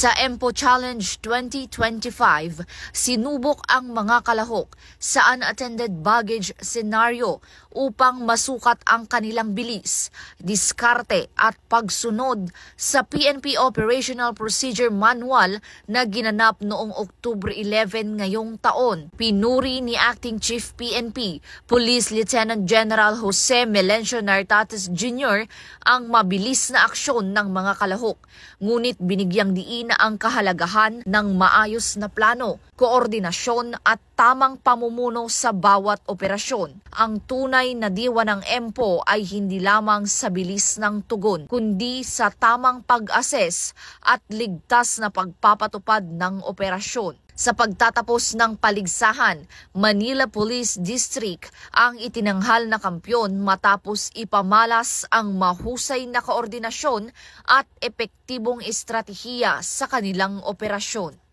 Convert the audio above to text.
Sa EMPO Challenge 2025, sinubok ang mga kalahok sa unattended baggage scenario upang masukat ang kanilang bilis, diskarte at pagsunod sa PNP Operational Procedure Manual na ginanap noong October 11 ngayong taon. Pinuri ni Acting Chief PNP, Police Lieutenant General Jose Melencio Nartates Jr. ang mabilis na aksyon ng mga kalahok. Ngunit binigyang diin ang kahalagahan ng maayos na plano, koordinasyon at tamang pamumuno sa bawat operasyon. Ang tunay na diwa ng EMPO ay hindi lamang sa bilis ng tugon, kundi sa tamang pag-assess at ligtas na pagpapatupad ng operasyon. Sa pagtatapos ng paligsahan, Manila Police District ang itinanghal na kampyon matapos ipamalas ang mahusay na koordinasyon at epektibong estratehiya sa kanilang operasyon.